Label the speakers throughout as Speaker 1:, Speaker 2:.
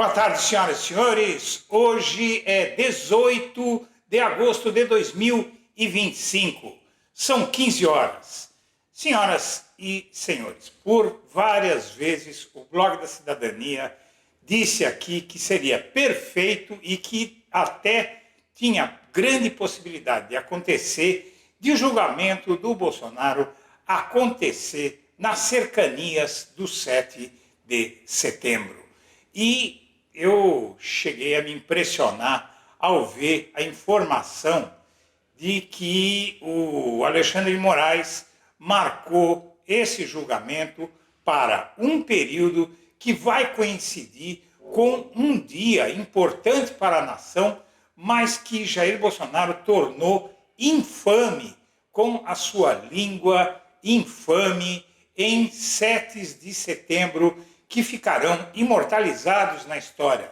Speaker 1: Boa tarde, senhoras e senhores. Hoje é 18 de agosto de 2025. São 15 horas. Senhoras e senhores, por várias vezes o Blog da Cidadania disse aqui que seria perfeito e que até tinha grande possibilidade de acontecer de o julgamento do Bolsonaro acontecer nas cercanias do 7 de setembro. E eu cheguei a me impressionar ao ver a informação de que o Alexandre de Moraes marcou esse julgamento para um período que vai coincidir com um dia importante para a nação, mas que Jair Bolsonaro tornou infame com a sua língua infame em 7 de setembro, que ficarão imortalizados na história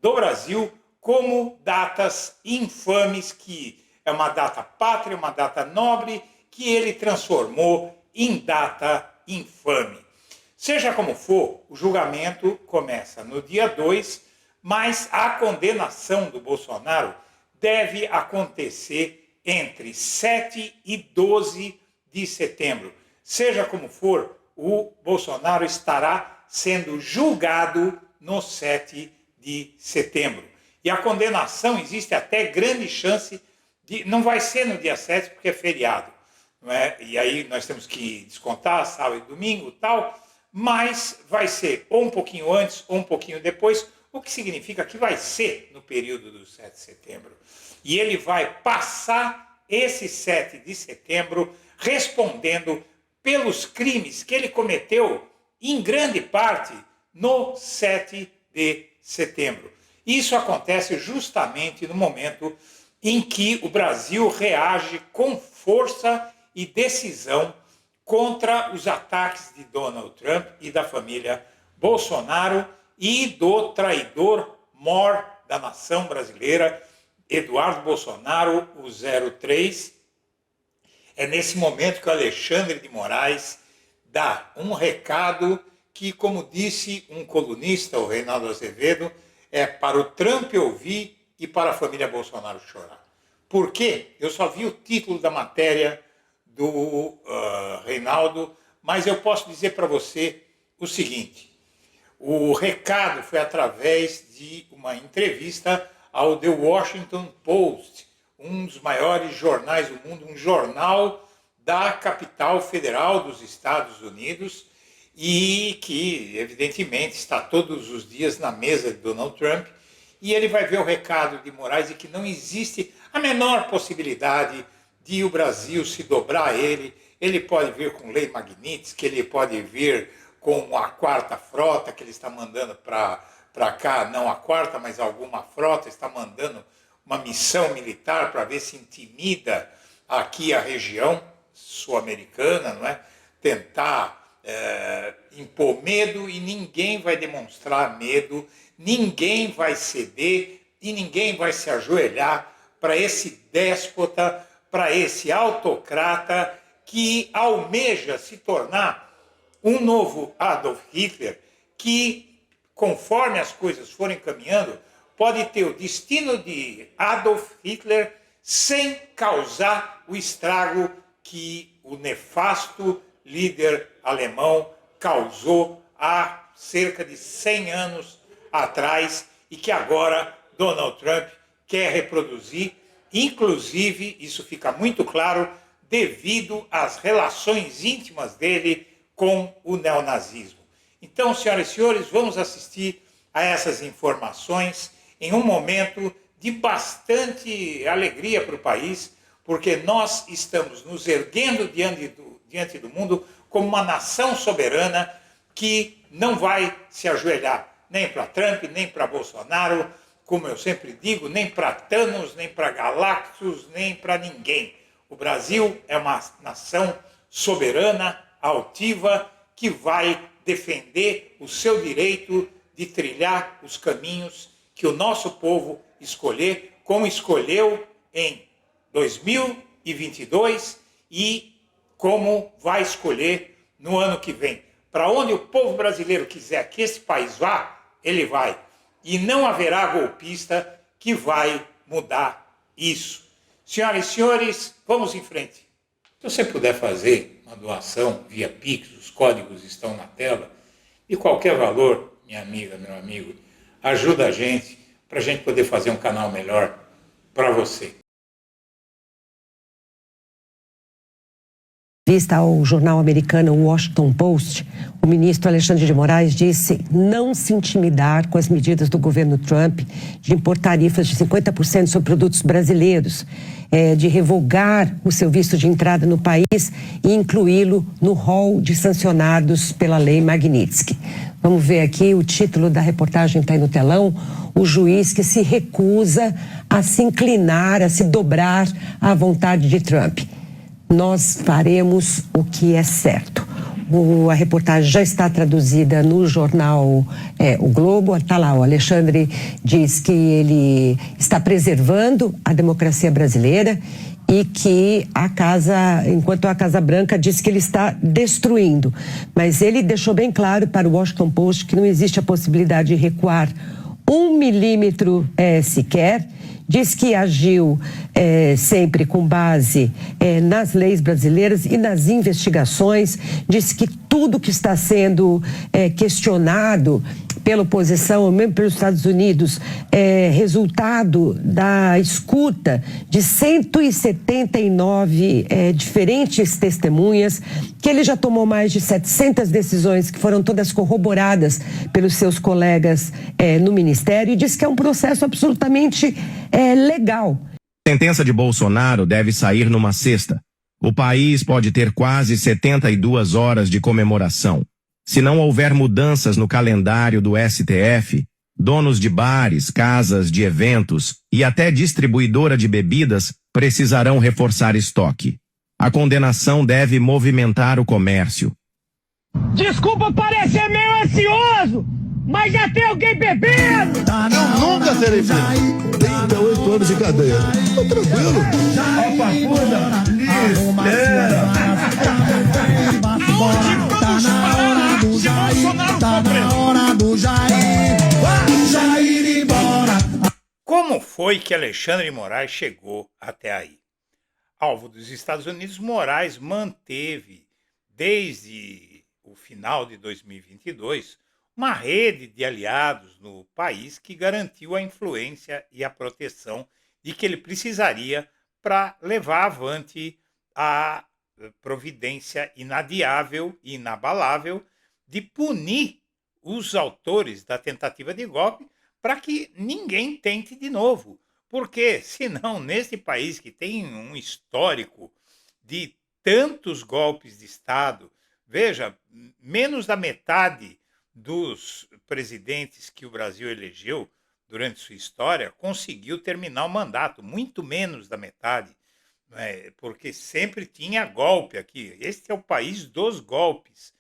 Speaker 1: do Brasil como datas infames, que é uma data pátria, uma data nobre, que ele transformou em data infame. Seja como for, o julgamento começa no dia 2, mas a condenação do Bolsonaro deve acontecer entre 7 e 12 de setembro. Seja como for, o Bolsonaro estará sendo julgado no 7 de setembro. E a condenação existe até grande chance de... Não vai ser no dia 7 porque é feriado, não é? E aí nós temos que descontar sábado e domingo e tal, mas vai ser ou um pouquinho antes ou um pouquinho depois, o que significa que vai ser no período do 7 de setembro. E ele vai passar esse 7 de setembro respondendo pelos crimes que ele cometeu, em grande parte, no 7 de setembro. Isso acontece justamente no momento em que o Brasil reage com força e decisão contra os ataques de Donald Trump e da família Bolsonaro e do traidor mor da nação brasileira, Eduardo Bolsonaro, o 03. É nesse momento que o Alexandre de Moraes dá um recado que, como disse um colunista, o Reinaldo Azevedo, é para o Trump ouvir e para a família Bolsonaro chorar. Por quê? Eu só vi o título da matéria do Reinaldo, mas eu posso dizer para você o seguinte: o recado foi através de uma entrevista ao The Washington Post, um dos maiores jornais do mundo, um jornal da capital federal dos Estados Unidos e que, evidentemente, está todos os dias na mesa de Donald Trump, e ele vai ver o recado de Moraes de que não existe a menor possibilidade de o Brasil se dobrar a ele. Ele pode vir com lei Magnitsky, ele pode vir com a quarta frota que ele está mandando para cá, não a quarta, mas alguma frota, está mandando uma missão militar para ver se intimida aqui a região sul-americana, não é? Tentar impor medo, e ninguém vai demonstrar medo, ninguém vai ceder e ninguém vai se ajoelhar para esse déspota, para esse autocrata que almeja se tornar um novo Adolf Hitler, que, conforme as coisas forem caminhando, pode ter o destino de Adolf Hitler sem causar o estrago que o nefasto líder alemão causou há cerca de 100 anos atrás e que agora Donald Trump quer reproduzir. Inclusive, isso fica muito claro devido às relações íntimas dele com o neonazismo. Então, senhoras e senhores, vamos assistir a essas informações em um momento de bastante alegria para o país, porque nós estamos nos erguendo diante do mundo como uma nação soberana que não vai se ajoelhar nem para Trump, nem para Bolsonaro, como eu sempre digo, nem para Thanos, nem para Galactus, nem para ninguém. O Brasil é uma nação soberana, altiva, que vai defender o seu direito de trilhar os caminhos que o nosso povo escolher, como escolheu em 2022 e como vai escolher no ano que vem. Para onde o povo brasileiro quiser que esse país vá, ele vai. e não haverá golpista que vai mudar isso. Senhoras e senhores, vamos em frente. Se você puder fazer uma doação via Pix, os códigos estão na tela, e qualquer valor, minha amiga, meu amigo, ajuda a gente para a gente poder fazer um canal melhor para você.
Speaker 2: Vista ao jornal americano Washington Post, o ministro Alexandre de Moraes disse não se intimidar com as medidas do governo Trump de impor tarifas de 50% sobre produtos brasileiros, de revogar o seu visto de entrada no país e incluí-lo no rol de sancionados pela lei Magnitsky. Vamos ver aqui, o título da reportagem está aí no telão. O juiz que se recusa a se inclinar, a se dobrar à vontade de Trump. Nós faremos o que é certo. A reportagem já está traduzida no jornal O Globo. Está lá, o Alexandre diz que ele está preservando a democracia brasileira e que enquanto a Casa Branca diz que ele está destruindo. Mas ele deixou bem claro para o Washington Post que não existe a possibilidade de recuar 1 milímetro sequer. Diz que agiu sempre com base nas leis brasileiras e nas investigações. Diz que tudo que está sendo questionado pela oposição, ou mesmo pelos Estados Unidos, é resultado da escuta de 179 diferentes testemunhas, que ele já tomou mais de 700 decisões que foram todas corroboradas pelos seus colegas no Ministério, e diz que é um processo absolutamente legal.
Speaker 3: A sentença de Bolsonaro deve sair numa sexta. O país pode ter quase 72 horas de comemoração. Se não houver mudanças no calendário do STF, donos de bares, casas de eventos e até distribuidora de bebidas precisarão reforçar estoque. A condenação deve movimentar o comércio.
Speaker 4: Desculpa parecer meio ansioso, mas já tem alguém bebendo!
Speaker 5: Eu nunca serei preso. 38 anos de cadeia. Tô tranquilo.
Speaker 1: Como foi que Alexandre de Moraes chegou até aí? Alvo dos Estados Unidos, Moraes manteve, desde o final de 2022, uma rede de aliados no país que garantiu a influência e a proteção de que ele precisaria para levar avante a providência inadiável e inabalável de punir os autores da tentativa de golpe para que ninguém tente de novo. Porque, senão, nesse país que tem um histórico de tantos golpes de Estado, veja, menos da metade dos presidentes que o Brasil elegeu durante sua história conseguiu terminar o mandato, muito menos da metade, porque sempre tinha golpe aqui. Este é o país dos golpes.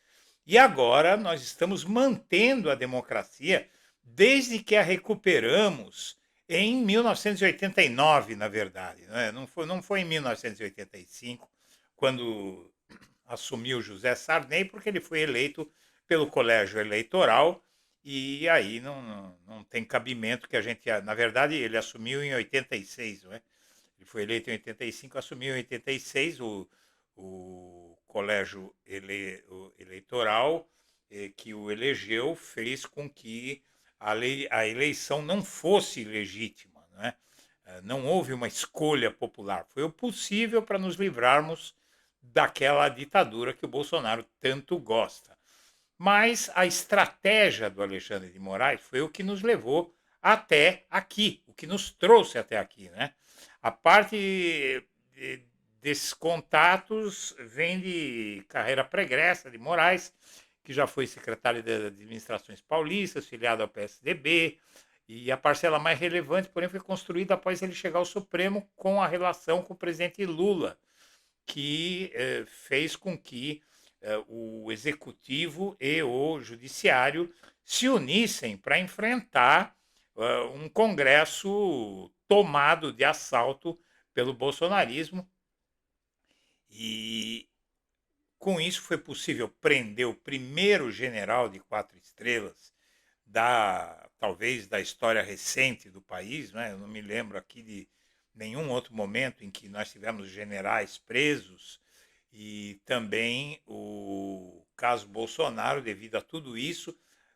Speaker 1: E agora nós estamos mantendo a democracia desde que a recuperamos em 1989, na verdade. Não foi em 1985, quando assumiu José Sarney, porque ele foi eleito pelo colégio eleitoral e aí não tem cabimento que a gente... Na verdade, ele assumiu em 86, não é? Ele foi eleito em 85, assumiu em 86 o colégio eleitoral que o elegeu, fez com que a eleição não fosse legítima, não é? Não houve uma escolha popular. Foi o possível para nos livrarmos daquela ditadura que o Bolsonaro tanto gosta. Mas a estratégia do Alexandre de Moraes foi o que nos levou até aqui, o que nos trouxe até aqui, né? A parte desses contatos vem de carreira pregressa de Moraes, que já foi secretário de Administrações Paulistas, filiado ao PSDB, e a parcela mais relevante, porém, foi construída após ele chegar ao Supremo com a relação com o presidente Lula, que fez com que o Executivo e o Judiciário se unissem para enfrentar um Congresso tomado de assalto pelo bolsonarismo. E com isso foi possível prender o primeiro general de 4 estrelas talvez da história recente do país, né? Eu não me lembro aqui de nenhum outro momento em que nós tivemos generais presos, e também o caso Bolsonaro, devido a tudo isso,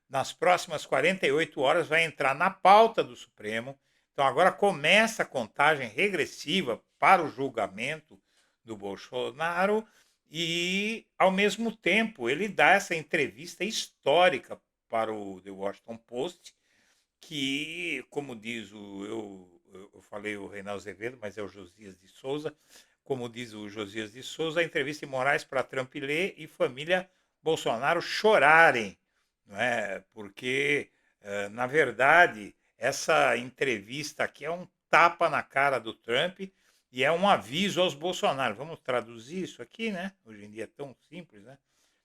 Speaker 1: nas próximas 48 horas vai entrar na pauta do Supremo. Então agora começa a contagem regressiva para o julgamento do Bolsonaro e, ao mesmo tempo, ele dá essa entrevista histórica para o The Washington Post, que, como diz eu falei o Reinaldo Azevedo, mas é o Josias de Souza, como diz o Josias de Souza, a entrevista de Moraes para Trump ler e família Bolsonaro chorarem, não é? Porque, na verdade, essa entrevista aqui é um tapa na cara do Trump e é um aviso aos Bolsonaro. Vamos traduzir isso aqui, né? Hoje em dia é tão simples, né?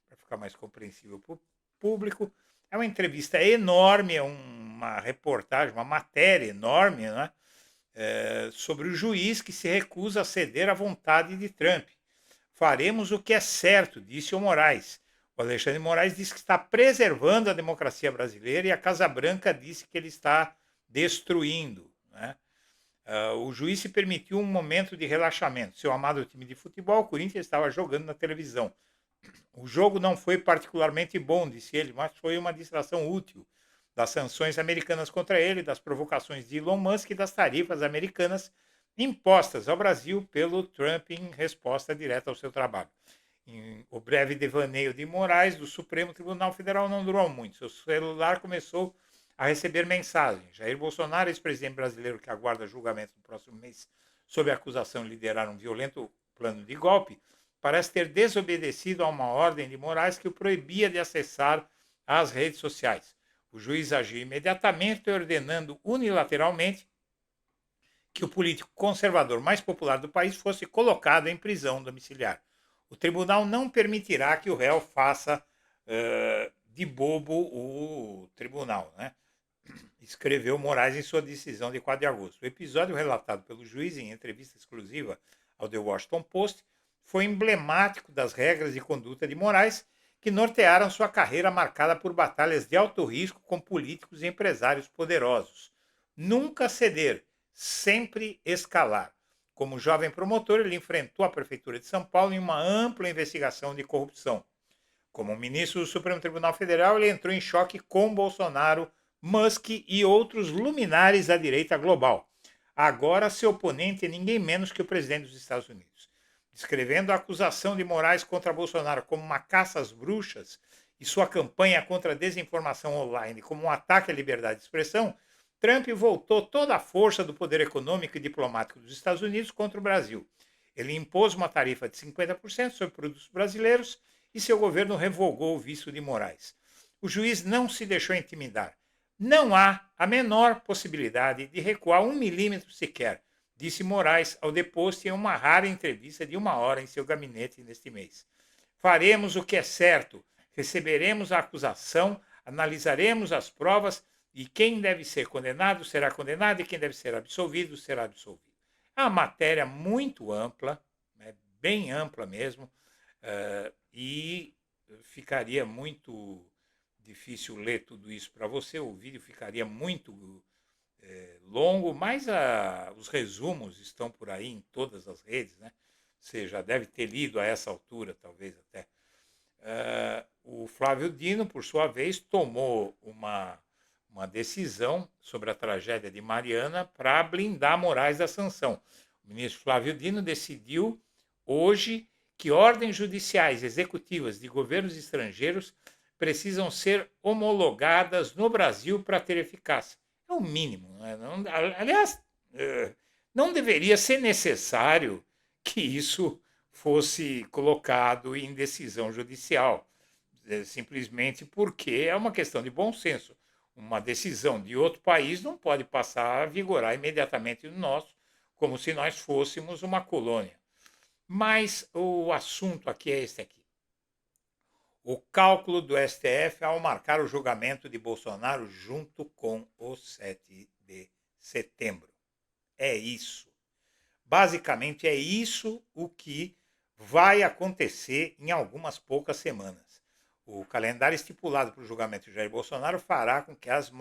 Speaker 1: Para ficar mais compreensível para o público. É uma entrevista enorme, é uma reportagem, uma matéria enorme, né? Sobre o juiz que se recusa a ceder à vontade de Trump. Faremos o que é certo, disse o Moraes. O Alexandre de Moraes disse que está preservando a democracia brasileira e a Casa Branca disse que ele está destruindo, né? O juiz se permitiu um momento de relaxamento. Seu amado time de futebol, o Corinthians, estava jogando na televisão. O jogo não foi particularmente bom, disse ele, mas foi uma distração útil das sanções americanas contra ele, das provocações de Elon Musk e das tarifas americanas impostas ao Brasil pelo Trump em resposta direta ao seu trabalho. O breve devaneio de Moraes do Supremo Tribunal Federal não durou muito. Seu celular começou a receber mensagens. Jair Bolsonaro, ex-presidente brasileiro que aguarda julgamento no próximo mês sob a acusação de liderar um violento plano de golpe, parece ter desobedecido a uma ordem de Moraes que o proibia de acessar as redes sociais. O juiz agiu imediatamente, ordenando unilateralmente que o político conservador mais popular do país fosse colocado em prisão domiciliar. O tribunal não permitirá que o réu faça de bobo o tribunal, né? Escreveu Moraes em sua decisão de 4 de agosto. O episódio relatado pelo juiz em entrevista exclusiva ao The Washington Post foi emblemático das regras de conduta de Moraes que nortearam sua carreira marcada por batalhas de alto risco com políticos e empresários poderosos. Nunca ceder, sempre escalar. Como jovem promotor, ele enfrentou a Prefeitura de São Paulo em uma ampla investigação de corrupção. Como ministro do Supremo Tribunal Federal, ele entrou em choque com Bolsonaro, Musk e outros luminares da direita global. Agora, seu oponente é ninguém menos que o presidente dos Estados Unidos. Descrevendo a acusação de Moraes contra Bolsonaro como uma caça às bruxas e sua campanha contra a desinformação online como um ataque à liberdade de expressão, Trump voltou toda a força do poder econômico e diplomático dos Estados Unidos contra o Brasil. Ele impôs uma tarifa de 50% sobre produtos brasileiros e seu governo revogou o visto de Moraes. O juiz não se deixou intimidar. Não há a menor possibilidade de recuar 1 milímetro sequer, disse Moraes ao The Post em uma rara entrevista de 1 hora em seu gabinete neste mês. Faremos o que é certo, receberemos a acusação, analisaremos as provas e quem deve ser condenado será condenado e quem deve ser absolvido será absolvido. É uma matéria muito ampla, bem ampla mesmo, e ficaria muito difícil ler tudo isso para você, o vídeo ficaria muito longo, mas os resumos estão por aí em todas as redes, né? Você já deve ter lido a essa altura, talvez até. O Flávio Dino, por sua vez, tomou uma decisão sobre a tragédia de Mariana para blindar Moraes da sanção. O ministro Flávio Dino decidiu hoje que ordens judiciais executivas de governos estrangeiros precisam ser homologadas no Brasil para ter eficácia. É o mínimo. Né? Aliás, não deveria ser necessário que isso fosse colocado em decisão judicial, simplesmente porque é uma questão de bom senso. Uma decisão de outro país não pode passar a vigorar imediatamente no nosso, como se nós fôssemos uma colônia. Mas o assunto aqui é este aqui. O cálculo do STF ao marcar o julgamento de Bolsonaro junto com o 7 de setembro. É isso. Basicamente é isso o que vai acontecer em algumas poucas semanas. O calendário estipulado para o julgamento de Jair Bolsonaro fará com que as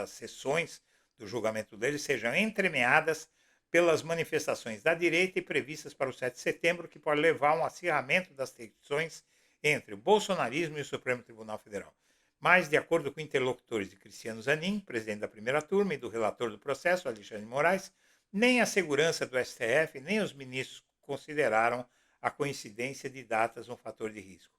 Speaker 1: sessões do julgamento dele sejam entremeadas pelas manifestações da direita e previstas para o 7 de setembro, que pode levar a um acirramento das tensões entre o bolsonarismo e o Supremo Tribunal Federal. Mas, de acordo com interlocutores de Cristiano Zanin, presidente da primeira turma, e do relator do processo, Alexandre de Moraes, nem a segurança do STF, nem os ministros consideraram a coincidência de datas um fator de risco.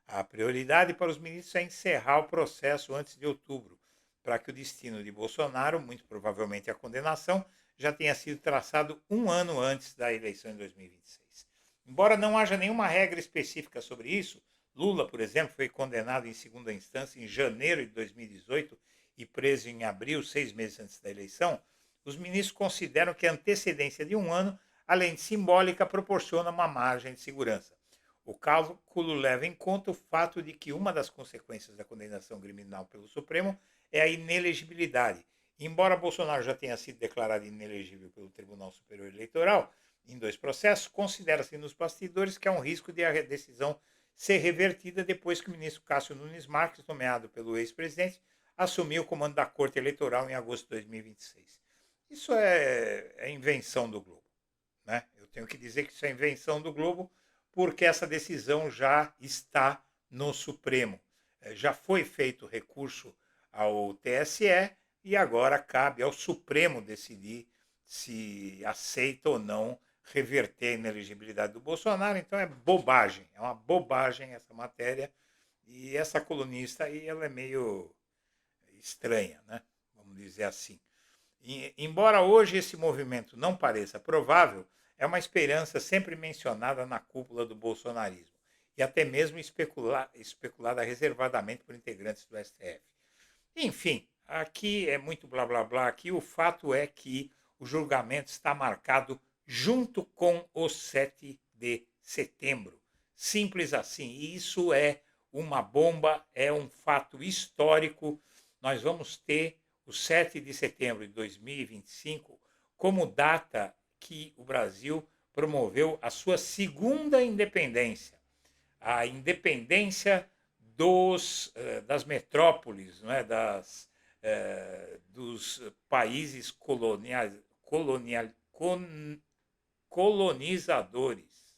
Speaker 1: A prioridade para os ministros é encerrar o processo antes de outubro, para que o destino de Bolsonaro, muito provavelmente a condenação, já tenha sido traçado um ano antes da eleição em 2026. Embora não haja nenhuma regra específica sobre isso, Lula, por exemplo, foi condenado em segunda instância em janeiro de 2018 e preso em abril, 6 meses antes da eleição. Os ministros consideram que a antecedência de um ano, além de simbólica, proporciona uma margem de segurança. O cálculo leva em conta o fato de que uma das consequências da condenação criminal pelo Supremo é a inelegibilidade. Embora Bolsonaro já tenha sido declarado inelegível pelo Tribunal Superior Eleitoral em 2 processos, considera-se nos bastidores que há um risco de a decisão ser revertida depois que o ministro Cássio Nunes Marques, nomeado pelo ex-presidente, assumiu o comando da Corte Eleitoral em agosto de 2026. Isso é invenção do Globo, né? Eu tenho que dizer que isso é invenção do Globo, porque essa decisão já está no Supremo. Já foi feito recurso ao TSE e agora cabe ao Supremo decidir se aceita ou não reverter a inelegibilidade do Bolsonaro. Então é bobagem, é uma bobagem essa matéria. E essa colunista aí, ela é meio estranha, né? Vamos dizer assim. Embora hoje esse movimento não pareça provável, é uma esperança sempre mencionada na cúpula do bolsonarismo e até mesmo especulada reservadamente por integrantes do STF. Enfim, aqui é muito blá blá blá. Aqui o fato é que o julgamento está marcado junto com o 7 de setembro. Simples assim. E isso é uma bomba, é um fato histórico. Nós vamos ter o 7 de setembro de 2025 como data que o Brasil promoveu a sua segunda independência, a independência das metrópoles, não é? Dos países colonizadores.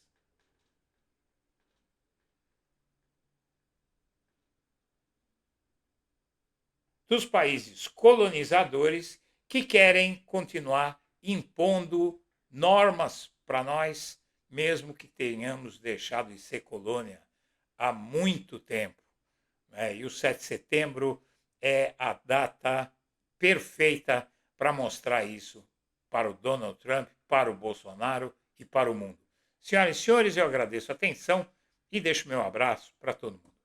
Speaker 1: Dos países colonizadores que querem continuar impondo normas para nós, mesmo que tenhamos deixado de ser colônia há muito tempo. E o 7 de setembro é a data perfeita para mostrar isso para o Donald Trump, para o Bolsonaro e para o mundo. Senhoras e senhores, eu agradeço a atenção e deixo meu abraço para todo mundo.